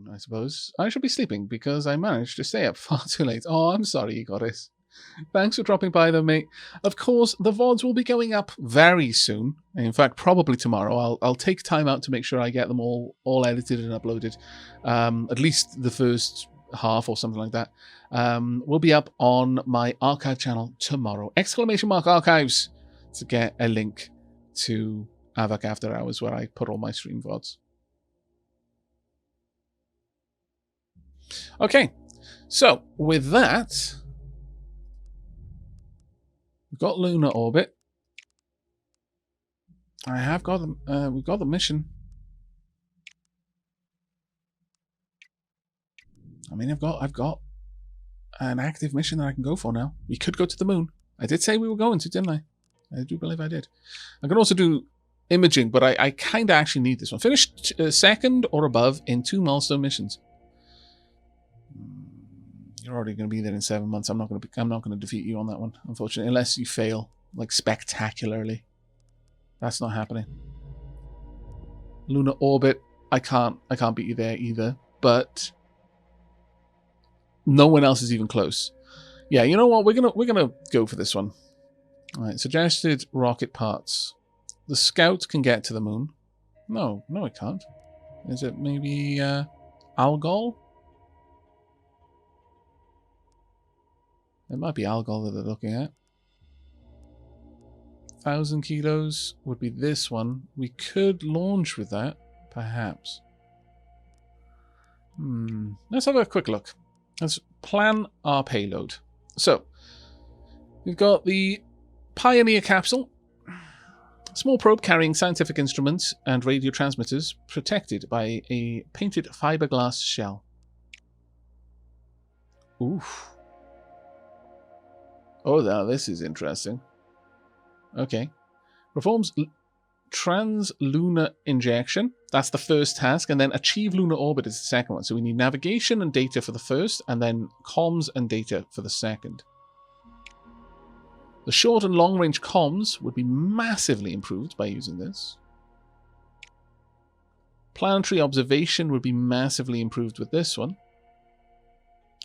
afternoon, I suppose. I should be sleeping because I managed to stay up far too late. Oh, I'm sorry, you goddess. Thanks for dropping by, though, mate. Of course, the VODs will be going up very soon. In fact, probably tomorrow. I'll take time out to make sure I get them all edited and uploaded. At least the first half or something like that. Will be up on my archive channel tomorrow. !archives to get a link to Aavak After Hours where I put all my stream VODs. Okay, so with that, we've got lunar orbit. I have got them. We've got the mission. I mean, I've got an active mission that I can go for now. We could go to the moon. I did say we were going to, didn't I? I do believe I did. I can also do imaging, but I kind of actually need this one. Finished second or above in 2 milestone missions. You're already going to be there in 7 months. I'm not going to defeat you on that one, unfortunately, unless you fail like spectacularly. That's not happening. Lunar orbit. I can't beat you there either. But no one else is even close. Yeah, you know what? We're gonna go for this one. All right. Suggested rocket parts. The Scout can get to the moon. No, it can't. Is it maybe Algol? It might be Algol that they're looking at. 1,000 kilos would be this one. We could launch with that, perhaps. Let's have a quick look. Let's plan our payload. So, we've got the Pioneer capsule. Small probe carrying scientific instruments and radio transmitters protected by a painted fiberglass shell. Oof. Oh, now this is interesting. Okay. Performs trans-lunar injection. That's the first task. And then achieve lunar orbit is the second one. So we need navigation and data for the first, and then comms and data for the second. The short and long-range comms would be massively improved by using this. Planetary observation would be massively improved with this one.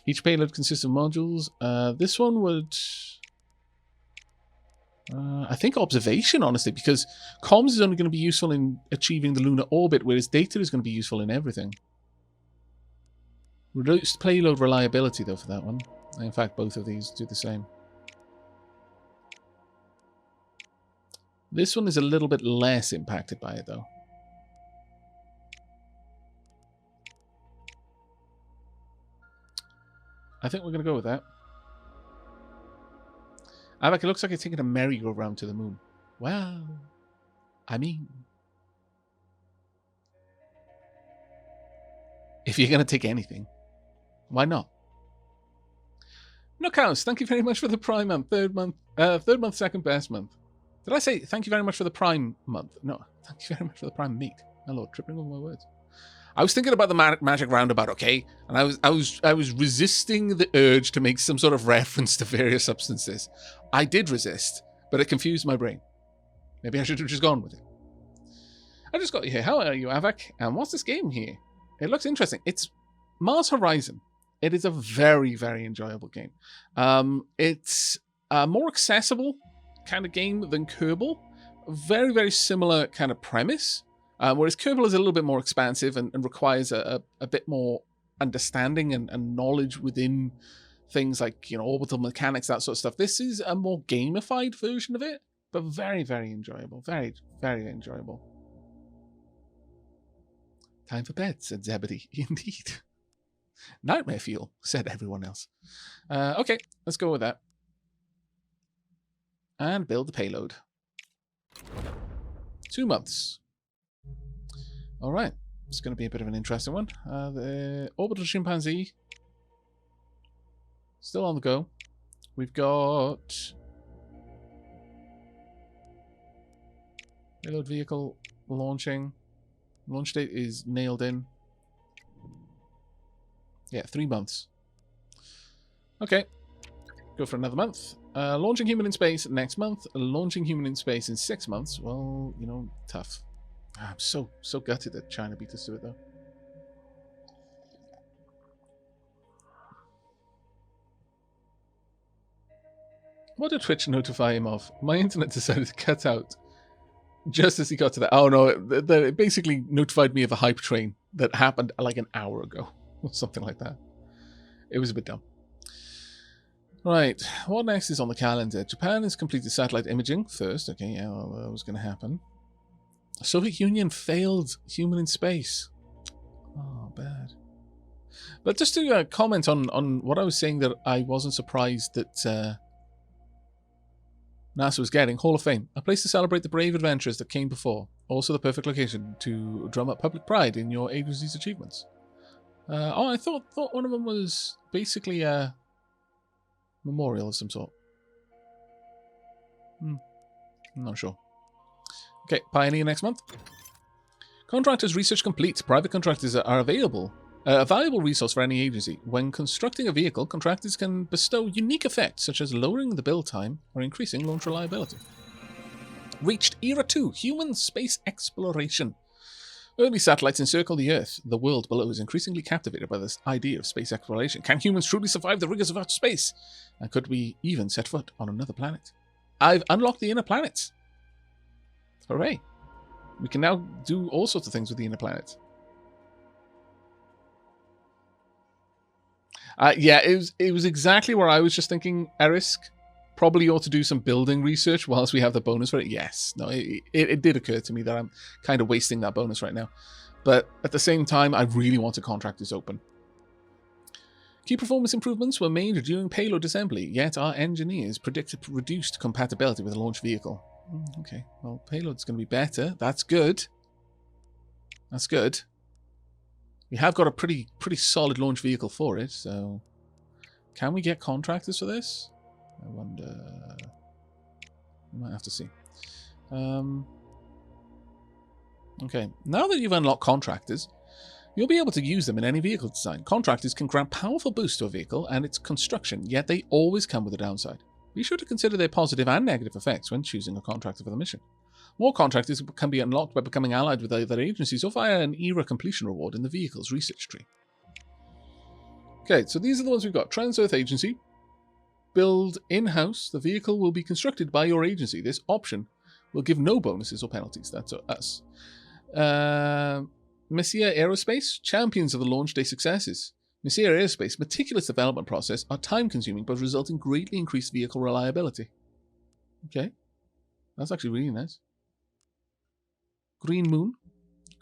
Each payload consists of modules. This one would... I think observation, honestly, because comms is only going to be useful in achieving the lunar orbit, whereas data is going to be useful in everything. Reduced payload reliability, though, for that one. In fact, both of these do the same. This one is a little bit less impacted by it, though. I think we're going to go with that. Aavak, it looks like it's taking a merry-go-round to the moon. Well, I mean... if you're going to take anything, why not? Knockhouse, thank you very much for the Prime month. Third month, second best month. Did I say thank you very much for the Prime month? No, thank you very much for the Prime meat. My lord, tripping over my words. I was thinking about the magic roundabout, okay? And I was resisting the urge to make some sort of reference to various substances. I did resist, but it confused my brain. Maybe I should have just gone with it. I just got you here. How are you, Aavak? And what's this game here? It looks interesting. It's Mars Horizon. It is a very, very enjoyable game. It's a more accessible kind of game than Kerbal. Very, very similar kind of premise. Whereas Kerbal is a little bit more expansive and requires a bit more understanding and knowledge within things like, you know, orbital mechanics, that sort of stuff. This is a more gamified version of it, but very, very enjoyable. Very, very enjoyable. Time for bed, said Zebedee. Indeed. Nightmare fuel, said everyone else. Okay, let's go with that. And build the payload. 2 months. All right, it's going to be a bit of an interesting one. The orbital chimpanzee still on the go. We've got payload vehicle launching. Launch date is nailed in. Yeah, 3 months. Okay, go for another month. Launching human in space next month. Launching human in space in 6 months. Well, you know, tough. I'm so gutted that China beat us to it, though. What did Twitch notify him of? My internet decided to cut out just as he got to that. Oh no, it basically notified me of a hype train that happened like an hour ago. Or something like that. It was a bit dumb. Right, what next is on the calendar? Japan has completed satellite imaging first. Okay, yeah, well, that was going to happen. Soviet Union failed human in space. Oh, bad. But just to comment on what I was saying, that I wasn't surprised that NASA was getting Hall of Fame, a place to celebrate the brave adventures that came before. Also the perfect location to drum up public pride in your agency's achievements. I thought one of them was basically a memorial of some sort. I'm not sure. Okay, Pioneer next month. Contractors research complete. Private contractors are available. A valuable resource for any agency. When constructing a vehicle, contractors can bestow unique effects such as lowering the build time or increasing launch reliability. Reached Era 2, human space exploration. Early satellites encircle the Earth. The world below is increasingly captivated by this idea of space exploration. Can humans truly survive the rigors of outer space? And could we even set foot on another planet? I've unlocked the inner planets. Hooray. We can now do all sorts of things with the inner planets. Yeah, it was exactly where I was just thinking, Erisk. Probably ought to do some building research whilst we have the bonus for it. Yes. No, it did occur to me that I'm kind of wasting that bonus right now. But at the same time, I really want to contract this open. Key performance improvements were made during payload assembly, yet our engineers predicted reduced compatibility with a launch vehicle. Okay, well, payload's going to be better. That's good. That's good. We have got a pretty solid launch vehicle for it, so... Can we get contractors for this? I wonder... We might have to see. Okay, now that you've unlocked contractors, you'll be able to use them in any vehicle design. Contractors can grant powerful boosts to a vehicle and its construction, yet they always come with a downside. Be sure to consider their positive and negative effects when choosing a contractor for the mission. More contractors can be unlocked by becoming allied with other agencies or via an era completion reward in the vehicle's research tree. Okay, so these are the ones we've got. Trans-Earth Agency. Build in-house. The vehicle will be constructed by your agency. This option will give no bonuses or penalties. That's us. Messier Aerospace. Champions of the launch day successes. Messier Aerospace meticulous development process are time-consuming but result in greatly increased vehicle reliability. Okay. That's actually really nice. Green Moon.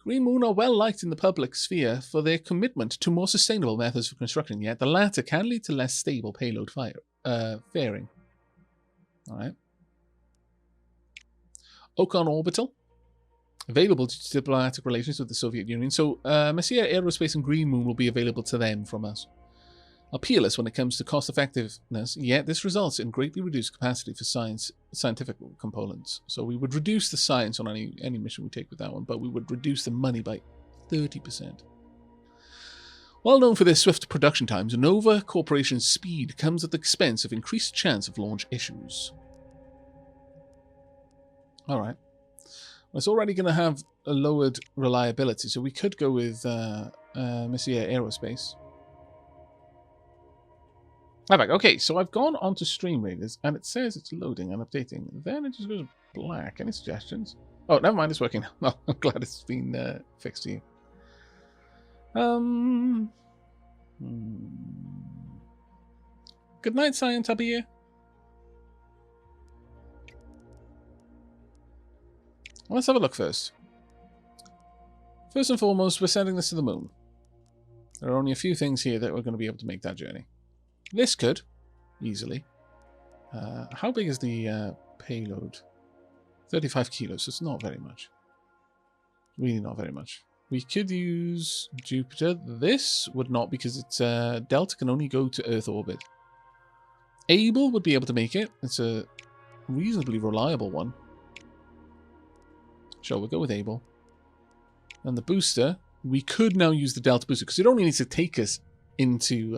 Green Moon are well liked in the public sphere for their commitment to more sustainable methods for construction, yet the latter can lead to less stable payload faring. Alright. Ocon Orbital. Available due to diplomatic relations with the Soviet Union. So, Messier Aerospace and Green Moon will be available to them from us. Peerless when it comes to cost effectiveness, yet this results in greatly reduced capacity for scientific components. So we would reduce the science on any mission we take with that one, but we would reduce the money by 30%. Well known for their swift production times, Nova Corporation's speed comes at the expense of increased chance of launch issues. Alright. Well, it's already going to have a lowered reliability, so we could go with Messier Aerospace. Aavak. Okay, so I've gone onto Stream Raiders, and it says it's loading and updating. Then it just goes black. Any suggestions? Oh, never mind, it's working. Oh, I'm glad it's been fixed to you. Good night, Scientabir. Let's have a look first. First and foremost, we're sending this to the moon. There are only a few things here that we're going to be able to make that journey. This could, easily. How big is the payload? 35 kilos, so it's not very much. Really not very much. We could use Jupiter. This would not, because it's Delta can only go to Earth orbit. Able would be able to make it. It's a reasonably reliable one. Sure, we'll go with Able. And the booster, we could now use the Delta booster, because it only needs to take us into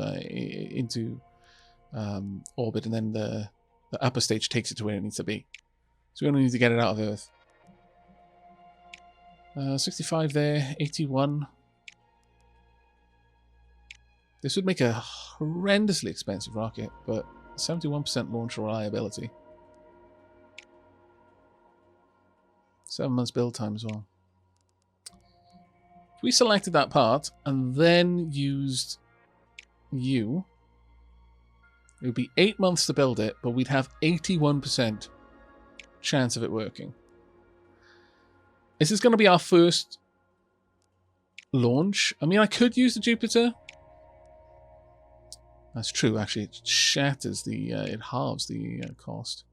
orbit, and then the upper stage takes it to where it needs to be. So we only need to get it out of Earth. 65 there, 81. This would make a horrendously expensive rocket, but 71% launch reliability. 7 months build time as well. If we selected that part and then used you, it would be 8 months to build it, but we'd have 81% chance of it working. Is this going to be our first launch? I mean, I could use the Jupiter. That's true, actually. It shatters the... it halves the cost.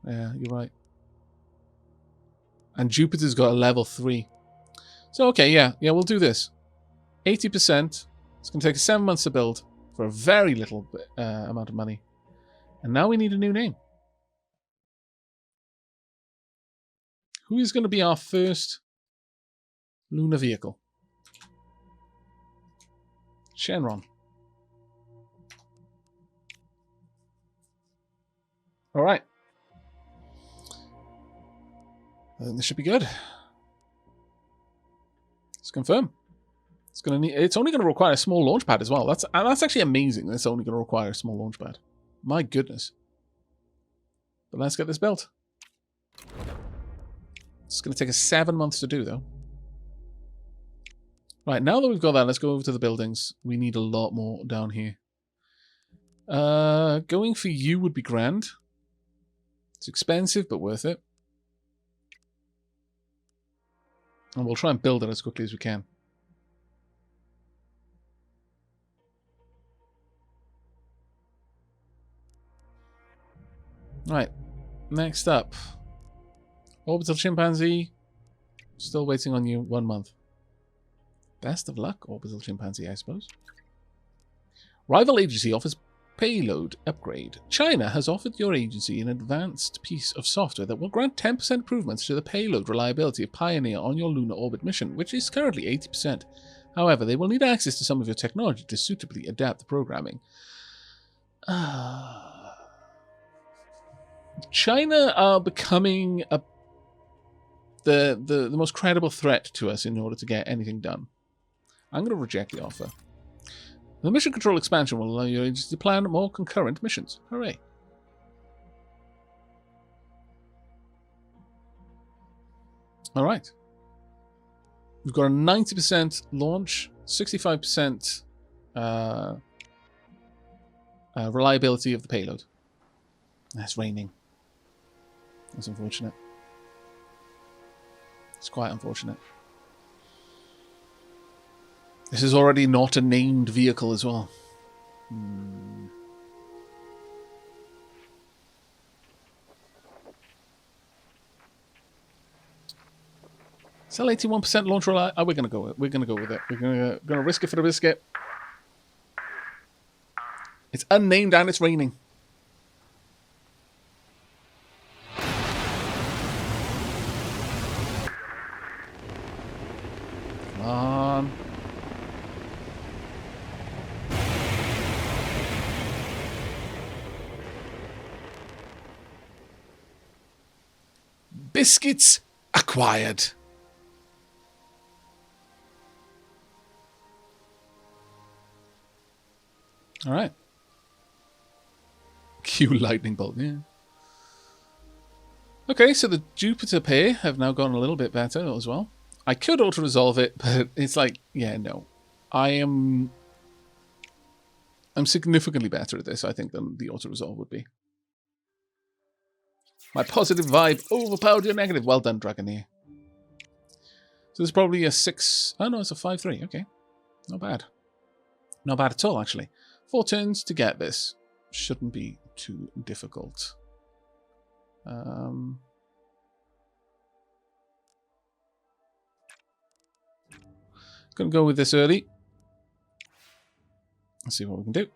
Yeah, you're right. And Jupiter's got a level 3. So, okay, yeah, we'll do this. 80%. It's going to take us 7 months to build for a very little amount of money. And now we need a new name. Who is going to be our first lunar vehicle? Shenron. All right. I think this should be good. Let's confirm. It's only going to require a small launch pad as well. That's actually amazing. It's only going to require a small launch pad. My goodness. But let's get this built. It's going to take us 7 months to do, though. Right, now that we've got that, let's go over to the buildings. We need a lot more down here. Going for you would be grand. It's expensive, but worth it. And we'll try and build it as quickly as we can. Right, next up. Orbital Chimpanzee. Still waiting on you 1 month. Best of luck, Orbital Chimpanzee, I suppose. Rival agency offers payload upgrade. China has offered your agency an advanced piece of software that will grant 10% improvements to the payload reliability of Pioneer on your lunar orbit mission, which is currently 80%. However, they will need access to some of your technology to suitably adapt the programming. China are becoming the most credible threat to us in order to get anything done. I'm going to reject the offer. The mission control expansion will allow your agency to plan more concurrent missions. Hooray. Alright. We've got a 90% launch, 65% reliability of the payload. It's raining. That's unfortunate. It's quite unfortunate. This is already not a named vehicle as well. Sell 81% launch rely. Oh, we're gonna go with it. We're gonna go with it. We're gonna risk it for the biscuit. It's unnamed and it's raining. Come on. Biscuits acquired. All right. Cue lightning bolt, yeah. Okay, so the Jupiter pay have now gone a little bit better as well. I could auto-resolve it, but it's like, yeah, no. I'm significantly better at this, I think, than the auto-resolve would be. My positive vibe overpowered your negative. Well done, Dragoneer. So there's probably a 6... Oh, no, it's a 5-3. Okay. Not bad. Not bad at all, actually. 4 turns to get this. Shouldn't be too difficult. Gonna go with this early. Let's see what we can do.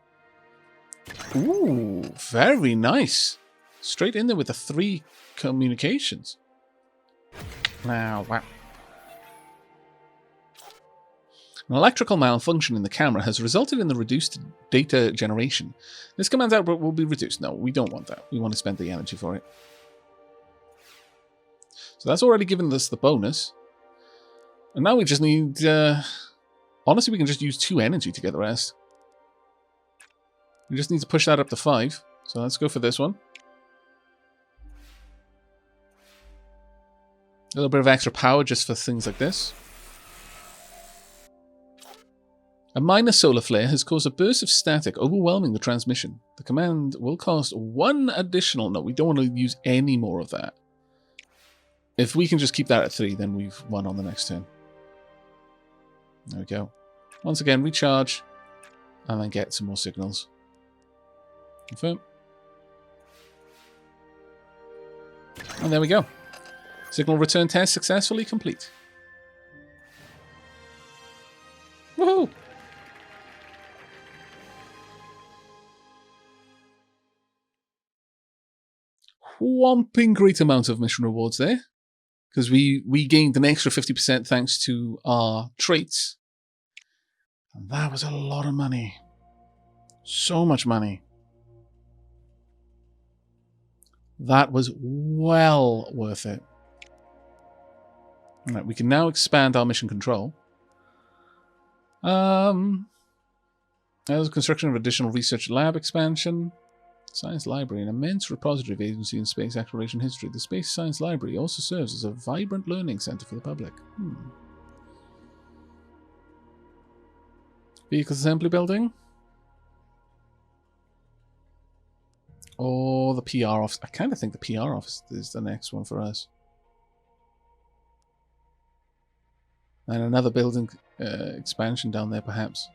Ooh, very nice. Straight in there with the 3 communications. Now, wow. An electrical malfunction in the camera has resulted in the reduced data generation. This command's output will be reduced. No, we don't want that. We want to spend the energy for it. So that's already given us the bonus. And now we just need... honestly, we can just use 2 energy to get the rest. We just need to push that up to 5. So let's go for this one. A little bit of extra power just for things like this. A minor solar flare has caused a burst of static overwhelming the transmission. The command will cost 1 additional... No, we don't want to use any more of that. If we can just keep that at 3, then we've won on the next turn. There we go. Once again, recharge. And then get some more signals. Confirm. And there we go. Signal return test successfully complete. Woohoo! Whomping great amount of mission rewards there. Because we gained an extra 50% thanks to our traits. And that was a lot of money. So much money. That was well worth it. Alright, we can now expand our mission control. There's construction of additional research lab expansion. Science Library, an immense repository of agency and space exploration history. The Space Science Library also serves as a vibrant learning center for the public. Vehicle assembly building. Or the PR office. I kind of think the PR office is the next one for us. And another building expansion down there, perhaps.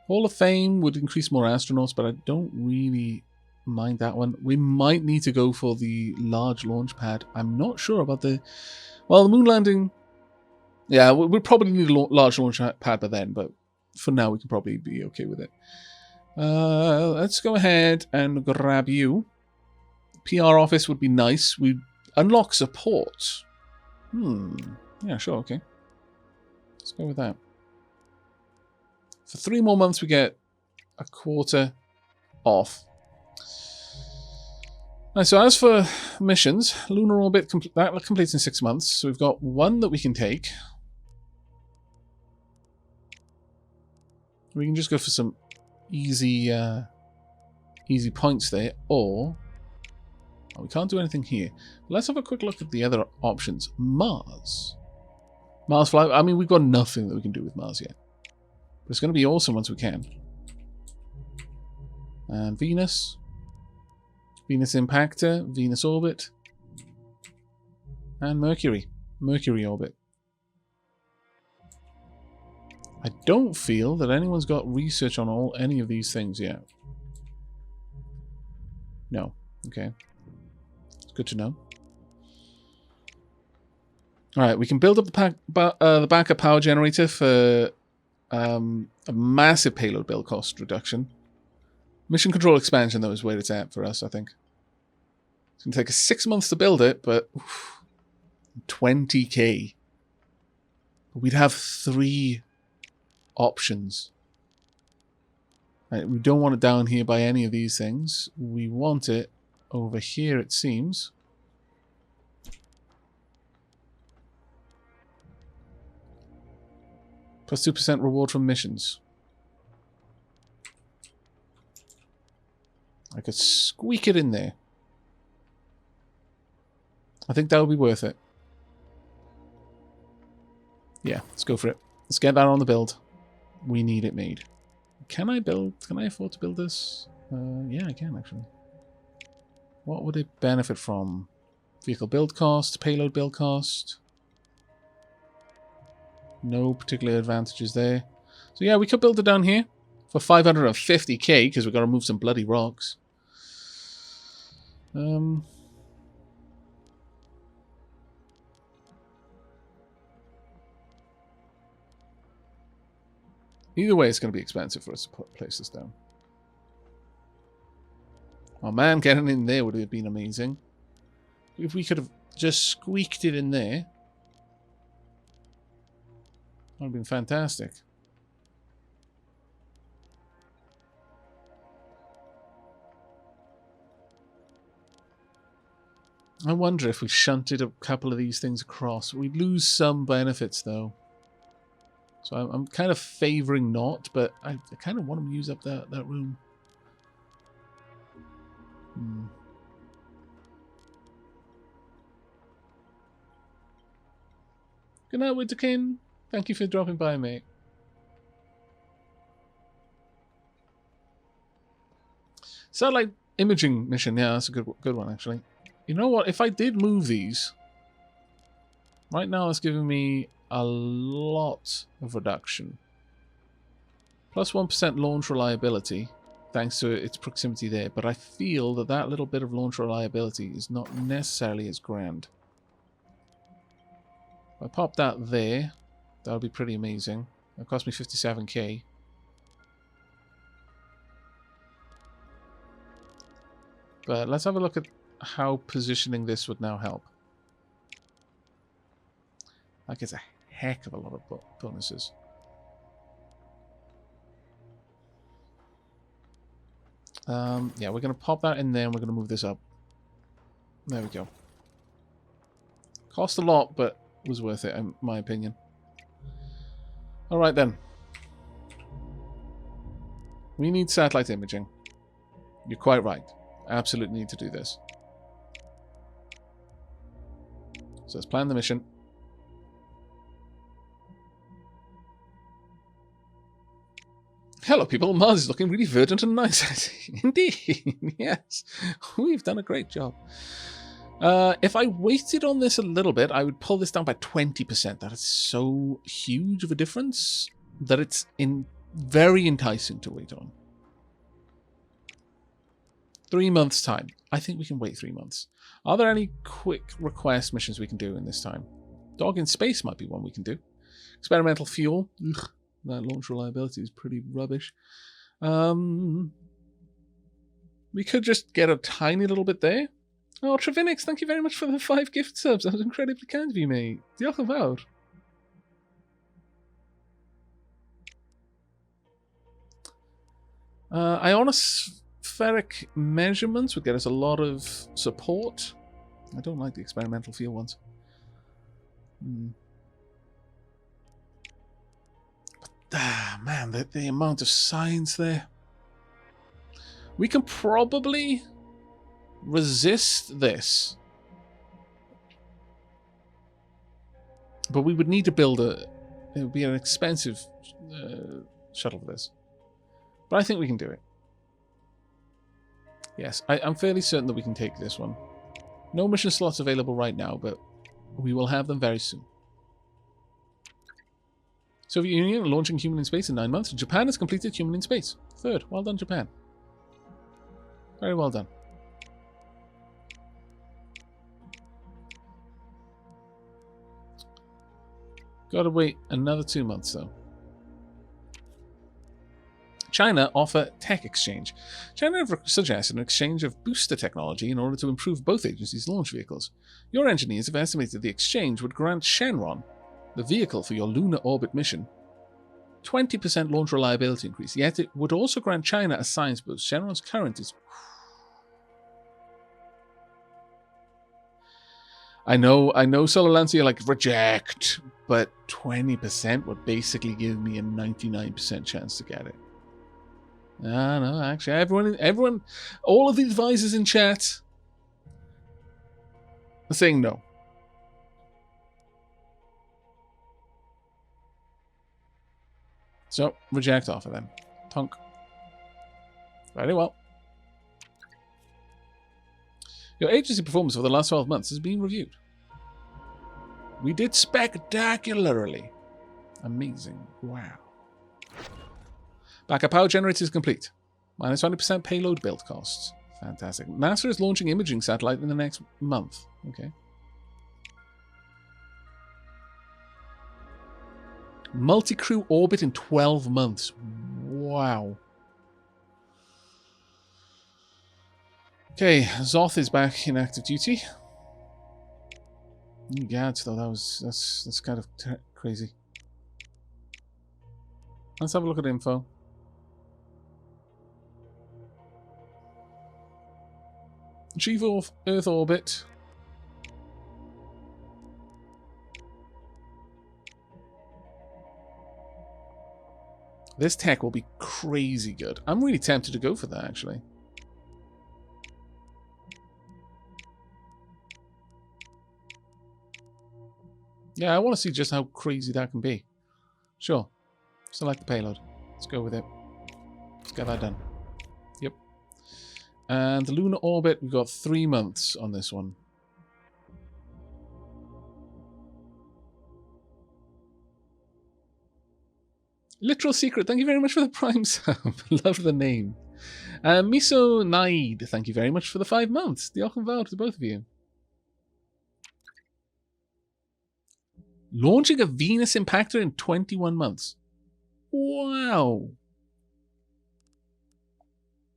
Hall of Fame would increase more astronauts, but I don't really mind that one. We might need to go for the large launch pad. I'm not sure about the... Well, the moon landing... Yeah, we'll probably need a large launch pad by then, but for now we can probably be okay with it. Let's go ahead and grab you. PR office would be nice. We unlock support. Yeah, sure, okay. Let's go with that. For 3 more months, we get a quarter off. Right, so as for missions, lunar orbit that completes in 6 months. So we've got 1 that we can take. We can just go for some easy points there, or we can't do anything here. Let's have a quick look at the other options. Mars flight. I mean, we've got nothing that we can do with Mars yet. But it's going to be awesome once we can. And Venus. Venus Impactor. Venus Orbit. And Mercury. Mercury Orbit. I don't feel that anyone's got research on any of these things yet. No. Okay. It's good to know. Alright, we can build up the backup power generator for a massive payload build cost reduction. Mission control expansion, though, is where it's at for us, I think. It's going to take us 6 months to build it, but 20k. We'd have 3 options. Right, we don't want it down here by any of these things. We want it over here, it seems. Plus 2% reward from missions. I could squeak it in there. I think that would be worth it. Yeah, let's go for it. Let's get that on the build. We need it made. Can I afford to build this? Yeah, I can actually. What would it benefit from? Vehicle build cost, payload build cost. No particular advantages there. So yeah, we could build it down here for 550k because we've got to move some bloody rocks. Either way, it's going to be expensive for us to place this down. Oh man, getting in there would have been amazing. If we could have just squeaked it in there, that would have been fantastic. I wonder if we shunted a couple of these things across. We'd lose some benefits, though. So I'm kind of favouring not, but I kind of want to use up that room. Good night, Winterkin. Thank you for dropping by, mate. Satellite imaging mission. Yeah, that's a good one, actually. You know what? If I did move these, right now it's giving me a lot of reduction. Plus 1% launch reliability, thanks to its proximity there. But I feel that that little bit of launch reliability is not necessarily as grand. If I pop that there, that would be pretty amazing. That cost me 57k. But let's have a look at how positioning this would now help. That gets a heck of a lot of bonuses. Yeah, we're going to pop that in there and we're going to move this up. There we go. Cost a lot, but was worth it, in my opinion. Alright then. We need satellite imaging. You're quite right. Absolutely need to do this. So let's plan the mission. Hello people, Mars is looking really verdant and nice. Indeed, yes. We've done a great job. If I waited on this a little bit, I would pull this down by 20%. That is so huge of a difference that it's very enticing to wait on. 3 months' time. I think we can wait 3 months. Are there any quick request missions we can do in this time? Dog in space might be one we can do. Experimental fuel. Ugh, that launch reliability is pretty rubbish. We could just get a tiny little bit there. Oh, Trevinix, thank you very much for the 5 gift subs. That was incredibly kind of you, mate. Diolch yn fawr. Ionospheric measurements would get us a lot of support. I don't like the experimental fuel ones. But, man, the amount of science there. We can probably resist this. But we would need to build it would be an expensive shuttle for this. But I think we can do it. Yes, I'm fairly certain that we can take this one. No mission slots available right now, but we will have them very soon. Soviet Union launching human in space in 9 months. Japan has completed human in space. 3rd. Well done, Japan. Very well done. Gotta wait another 2 months, though. China offer tech exchange. China have suggested an exchange of booster technology in order to improve both agencies' launch vehicles. Your engineers have estimated the exchange would grant Shenron, the vehicle for your lunar orbit mission, 20% launch reliability increase, yet it would also grant China a science boost. Shenron's current is... I know, Solar Lancer, you're like, reject, but 20% would basically give me a 99% chance to get it. No, actually, everyone, all of the advisors in chat are saying no. So, reject offer then. Tonk. Very well. Your agency performance for the last 12 months has been reviewed. We did spectacularly. Amazing. Wow. Backup power generator is complete. Minus 20% payload build costs. Fantastic. NASA is launching imaging satellite in the next month. Okay. Multi-crew orbit in 12 months. Wow. Okay, Zoth is back in active duty. Gads, though, that's kind of crazy. Let's have a look at info. Achieve Earth orbit. This tech will be crazy good. I'm really tempted to go for that, actually. Yeah, I want to see just how crazy that can be. Sure. Select the payload. Let's go with it. Let's get that done. Yep. And the lunar orbit, we've got 3 months on this one. Literal Secret, thank you very much for the Prime sub. Love the name. Miso Naid, thank you very much for the 5 months. Diolch yn fawr to both of you. Launching a Venus impactor in 21 months. Wow.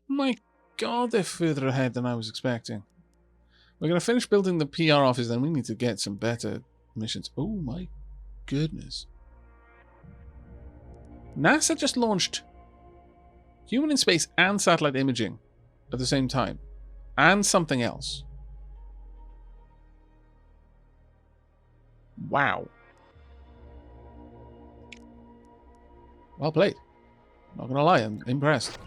My God, they're further ahead than I was expecting. We're going to finish building the PR office, then we need to get some better missions. Oh my goodness. NASA just launched human in space and satellite imaging at the same time. And something else. Wow. Well played. Not gonna lie, I'm impressed.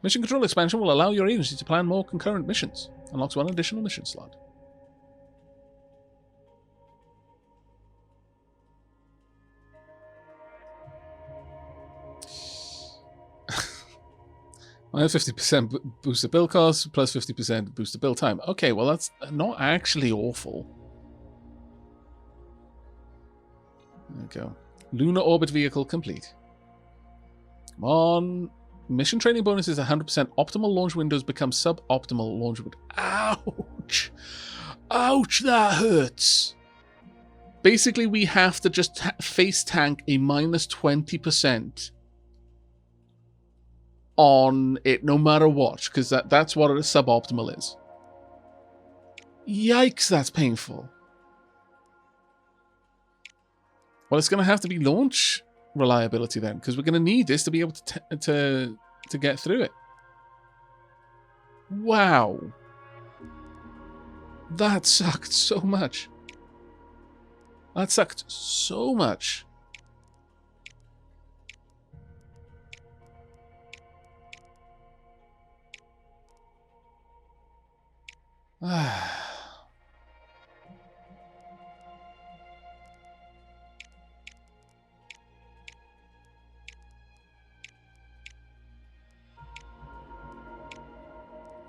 Mission control expansion will allow your agency to plan more concurrent missions. Unlocks 1 additional mission slot. Minus 50% booster bill cost, plus 50% booster bill time. Okay, well that's not actually awful. There we go. Lunar orbit vehicle complete. Come on. Mission training bonus is 100%. Optimal launch windows become suboptimal launch windows. Ouch! Ouch, that hurts. Basically, we have to just face tank a minus 20% on it no matter what, because that's what a suboptimal is. Yikes, that's painful. Well, it's going to have to be launch reliability then, because we're going to need this to be able to get through it. Wow. That sucked so much. That sucked so much.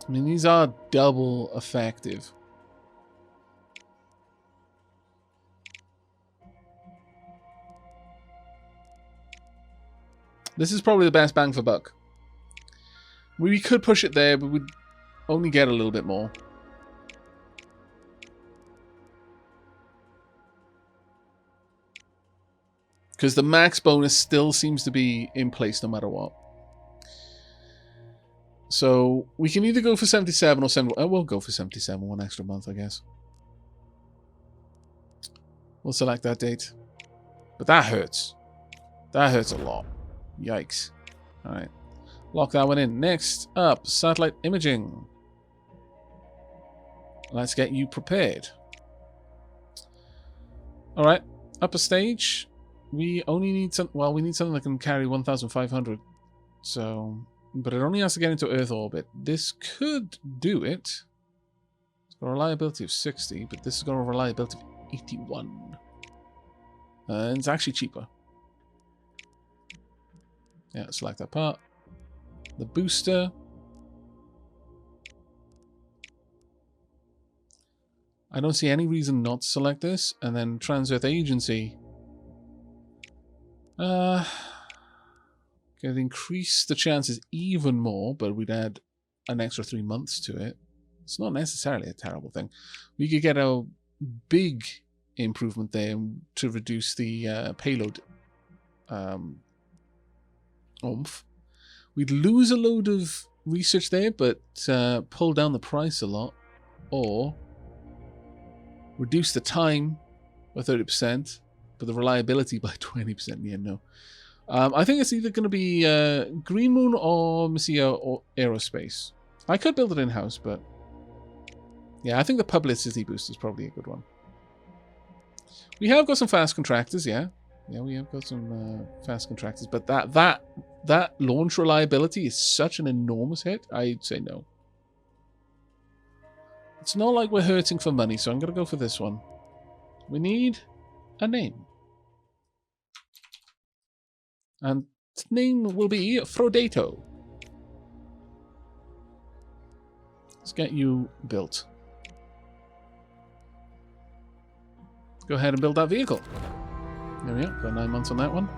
I mean, these are double effective. This is probably the best bang for buck. We could push it there, but we'd only get a little bit more. Because the max bonus still seems to be in place no matter what. So we can either go for 77 or 71. We'll go for 77, 1 extra month, I guess. We'll select that date. But that hurts. That hurts a lot. Yikes. Alright. Lock that one in. Next up, satellite imaging. Let's get you prepared. Alright. Upper stage. We only need some. Well, we need something that can carry 1,500. So. But it only has to get into Earth orbit. This could do it. It's got a reliability of 60, but this has got a reliability of 81. And it's actually cheaper. Yeah, select that part. The booster. I don't see any reason not to select this. And then Trans-Earth Agency. Could increase the chances even more, but we'd add an extra 3 months to it. It's not necessarily a terrible thing. We could get a big improvement there to reduce the payload oomph. We'd lose a load of research there, but pull down the price a lot, or reduce the time by 30%, but the reliability by 20%. Yeah, no. I think it's either going to be Green Moon or Messiah or Aerospace. I could build it in-house, but yeah, I think the Publicity boost is probably a good one. We have got some fast contractors, yeah. Yeah, we have got some fast contractors, but that launch reliability is such an enormous hit, I'd say no. It's not like we're hurting for money, so I'm going to go for this one. We need a name. And its name will be Frodato. Let's get you built. Go ahead and build that vehicle. There we go. Got 9 months on that one.